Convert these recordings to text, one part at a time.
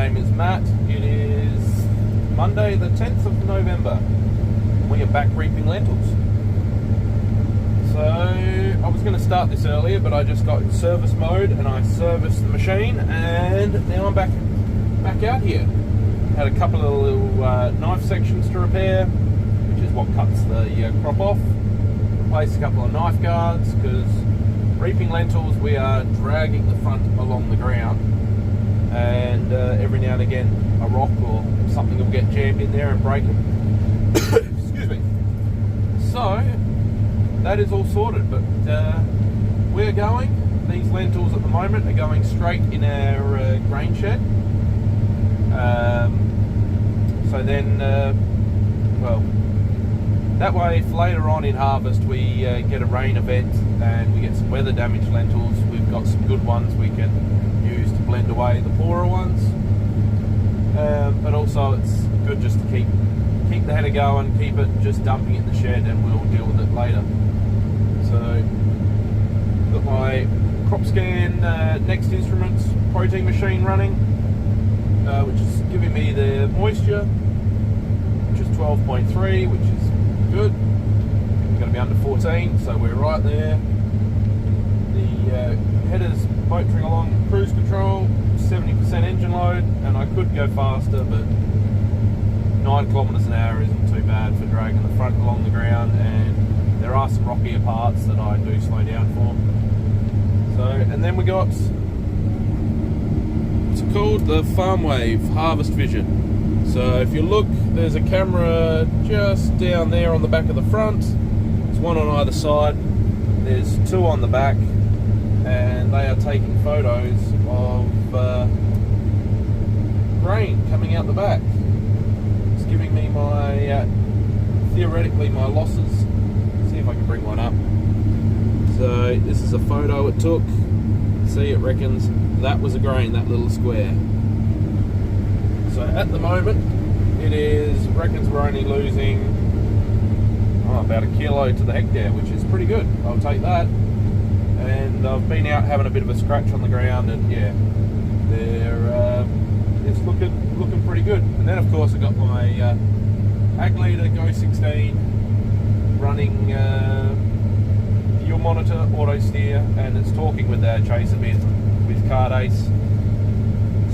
name is Matt. It is Monday the 10th of November. We are back reaping lentils. So I was going to start this earlier, but I just got in service mode and I serviced the machine, and now I'm back out here. Had a couple of little knife sections to repair, which is what cuts the crop off. Replaced a couple of knife guards, because reaping lentils we are dragging the front along the ground, and every now and again a rock or something will get jammed in there and break it. Excuse me. So that is all sorted, but we're going. These lentils at the moment are going straight in our grain shed. So then, well, that way if later on in harvest we get a rain event and we get some weather damaged lentils, we've got some good ones we can use to blend away the poorer ones. But also it's good just to keep the header going, keep it just dumping it in the shed, and we'll deal with it later. So, got my crop scan Next Instruments protein machine running, which is giving me the moisture, which is 12.3, which is good. It's going to be under 14, so we're right there. The header's motoring along cruise control, 70% engine load, and I could go faster, but 9 kilometres an hour isn't too bad for dragging the front along the ground, and there are some rockier parts that I do slow down for. So, and then we got, it's called the Farm Wave Harvest Vision. So if you look, there's a camera just down there on the back of the front. There's one on either side. There's 2 on the back, and they are taking photos of grain coming out the back. It's giving me my, theoretically, my losses. See if I can bring one up. So this is a photo it took. See, it reckons that was a grain, that little square. So at the moment, reckons we're only losing about a kilo to the hectare, which is pretty good. I'll take that. And I've been out having a bit of a scratch on the ground, and yeah, it's looking pretty good. And then of course I got my ag leader Go 16 running fuel monitor, auto steer, and it's talking with our chaser bin with card ace.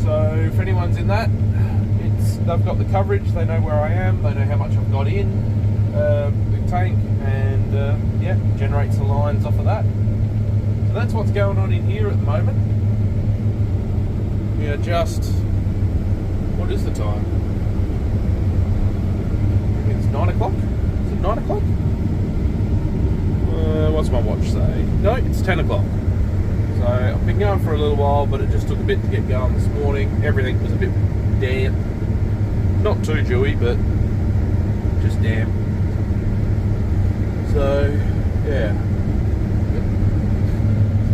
So if anyone's in that, they've got the coverage, they know where I am, they know how much I've got in the tank, and yeah, generates the lines off of that. So that's what's going on in here at the moment. We are just, what is the time? I think it's 9 o'clock. Is it 9 o'clock? What's my watch say? No, it's 10 o'clock. So I've been going for a little while, but it just took a bit to get going this morning. Everything was a bit damp. Not too dewy, but just damp. So, yeah.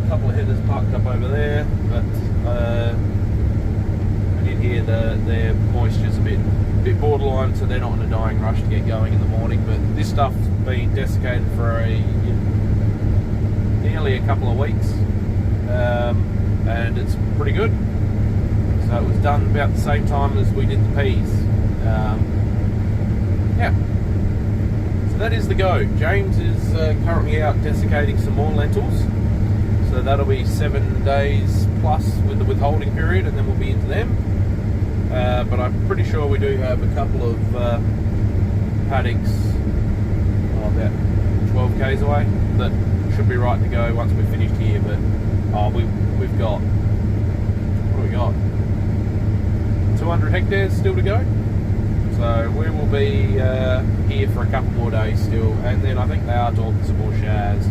A couple of headers parked up over there, but I did hear their moisture's a bit borderline, so they're not in a dying rush to get going in the morning. But this stuff's been desiccated for nearly a couple of weeks, and it's pretty good. So it was done about the same time as we did the peas. Yeah, so that is the go. James is currently out desiccating some more lentils, so that'll be 7 days plus with the withholding period, and then we'll be into them. But I'm pretty sure we do have a couple of paddocks about 12 k's away that should be right to go once we're finished here. But we've got, what do we got? 200 hectares still to go. So we will be here for a couple more days still, and then I think they are talking some more shaz,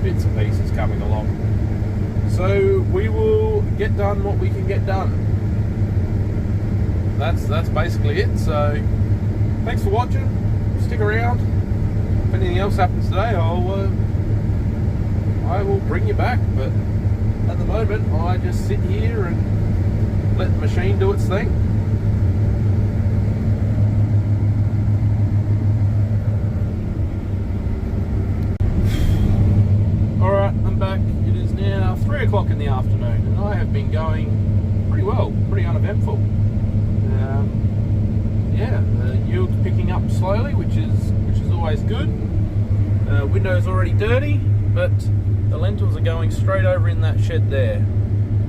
bits and pieces coming along. So we will get done what we can get done. That's basically it. So thanks for watching. Stick around. If anything else happens today, I will bring you back. But at the moment, I just sit here and let the machine do its thing. Alright, I'm back. It is now 3 o'clock in the afternoon, and I have been going pretty well, pretty uneventful. Yeah, the yield's picking up slowly, which is always good. Window's already dirty, but the lentils are going straight over in that shed there.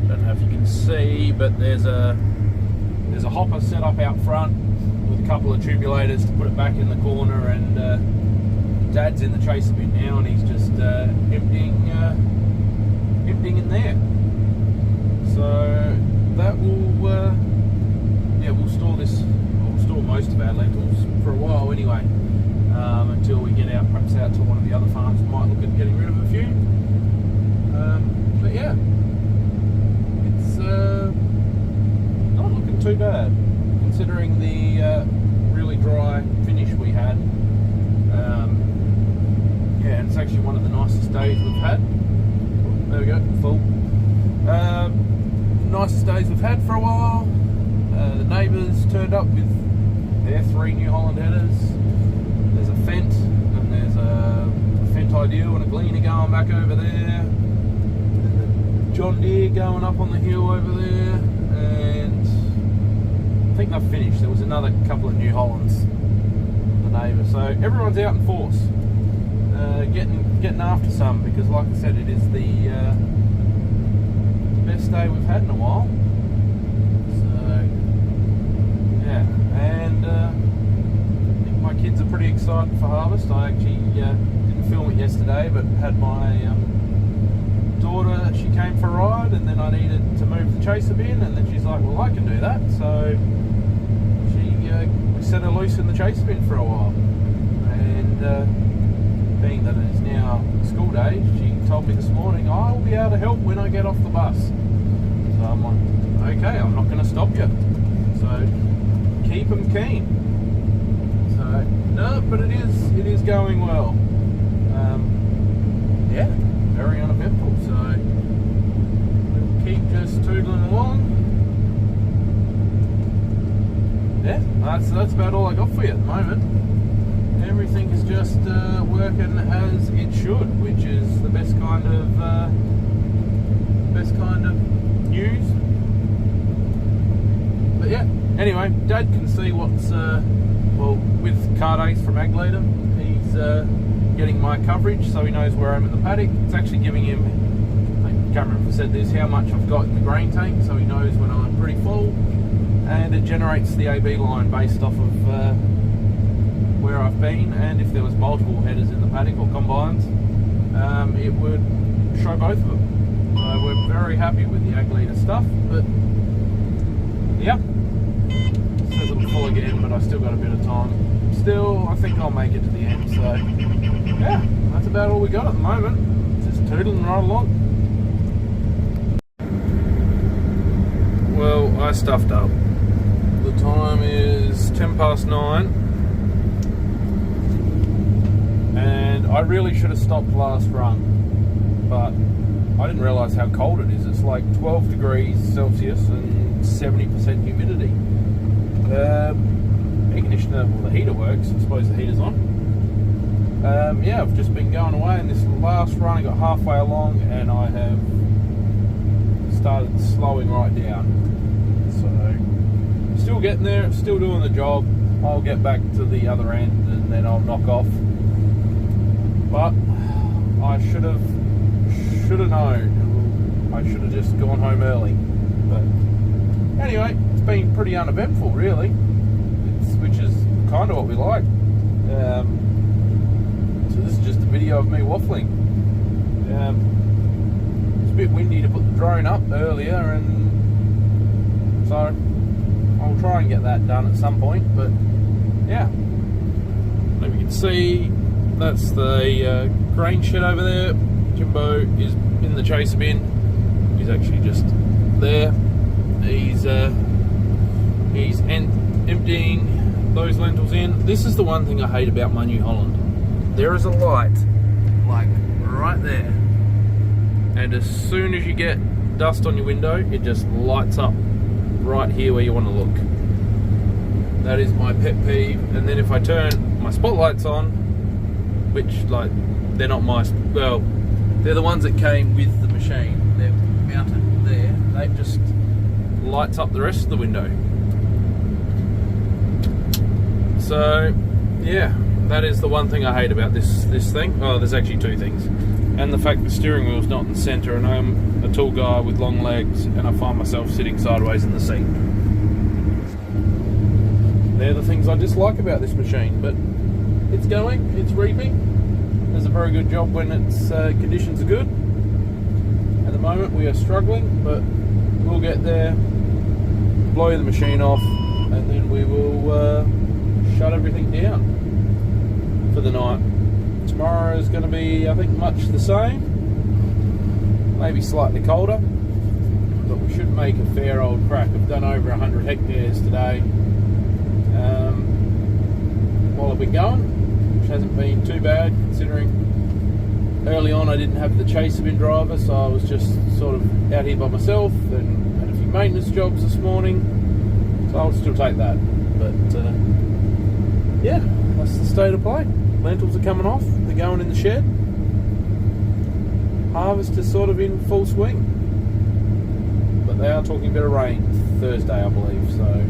Don't know if you can see, but there's a hopper set up out front with a couple of tubulators to put it back in the corner, and Dad's in the chaser bin now, and he's just emptying in there. So that will we'll store most of our lentils for a while anyway, until we get out perhaps out to one of the other farms. We might look at getting rid of a few, but yeah, it's not looking too bad considering the really dry finish we had. Yeah, and it's actually one of the nicest days we've had. There we go, full. Nicest days we've had for a while. The neighbours turned up with their 3 New Holland headers. There's a Fent, and there's a Fent Ideal and a Gleaner going back over there. And the John Deere going up on the hill over there. And I think they've finished. There was another couple of New Hollands, the neighbours. So everyone's out in force, getting after some, because like I said, it is the best day we've had in a while. And I think my kids are pretty excited for harvest. I actually didn't film it yesterday, but had my daughter, she came for a ride, and then I needed to move the chaser bin, and then she's like, well, I can do that. So we set her loose in the chaser bin for a while, and being that it is now school day, she told me this morning, I will be able to help when I get off the bus. So I'm like, okay, I'm not going to stop you. So keep them keen. So no, but it is going well. Yeah, very uneventful. So we'll keep just tootling along. Yeah, that's about all I got for you at the moment. Everything is just working as it should, which is the best kind of news. But yeah. Anyway, Dad can see what's, with Cardace from Ag Leader, he's getting my coverage, so he knows where I'm in the paddock. It's actually giving him, I can't remember if I said this, how much I've got in the grain tank, so he knows when I'm pretty full, and it generates the AB line based off of where I've been, and if there was multiple headers in the paddock or combines, it would show both of them. So we're very happy with the Ag Leader stuff, but yeah. Says I'm full again, but I still got a bit of time. Still, I think I'll make it to the end. So, yeah, that's about all we got at the moment. Just tootling right along. Well, I stuffed up. The time is 9:10, and I really should have stopped last run, but I didn't realise how cold it is. It's like 12 degrees Celsius and 70% humidity. Air conditioner, well, the heater works. I suppose the heater's on. Yeah, I've just been going away, and this last run I got halfway along, and I have started slowing right down. So, still getting there, still doing the job. I'll get back to the other end, and then I'll knock off. But I should have known. I should have just gone home early. But anyway, it's been pretty uneventful, really, which is kind of what we like. So this is just a video of me waffling. It's a bit windy to put the drone up earlier, and so I'll try and get that done at some point. But yeah, maybe you can see that's the grain shed over there. Jimbo is in the chaser bin. He's actually just there. He's emptying those lentils in. This is the one thing I hate about my New Holland. There is a light, like right there, and as soon as you get dust on your window, it just lights up right here where you want to look. That is my pet peeve. And then if I turn my spotlights on, which, like, they're not my, well, they're the ones that came with the machine. They're mounted there. They just lights up the rest of the window. So yeah, that is the one thing I hate about this thing. Oh, there's actually two things. And the fact the steering wheel's not in the centre, and I'm a tall guy with long legs, and I find myself sitting sideways in the seat. They're the things I dislike about this machine, but it's going, it's reaping. Does a very good job when its conditions are good. At the moment we are struggling, but we'll get there, blow the machine off, and then we will shut everything down for the night. Tomorrow is going to be, I think, much the same, maybe slightly colder, but we should make a fair old crack. I've done over 100 hectares today while I've been going, which hasn't been too bad considering early on I didn't have the chaser bin driver, so I was just sort of out here by myself and had a few maintenance jobs this morning, so I'll still take that. But yeah, that's the state of play. Lentils are coming off, they're going in the shed. Harvest is sort of in full swing, but they are talking about a rain Thursday, I believe, so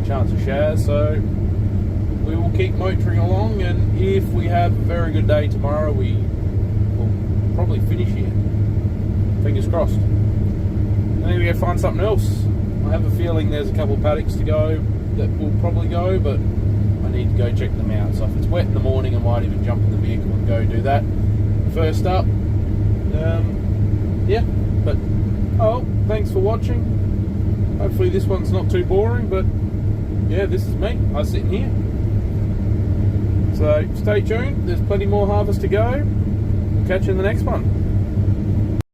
chance of showers. So we will keep motoring along, and if we have a very good day tomorrow, we will probably finish here. Fingers crossed. Maybe we'll find something else. I have a feeling there's a couple of paddocks to go that will probably go, but I need to go check them out. So if it's wet in the morning, I might even jump in the vehicle and go do that first up. Yeah, but thanks for watching. Hopefully this one's not too boring, but yeah, this is me. I'm sitting here. So stay tuned. There's plenty more harvest to go. We'll catch you in the next one.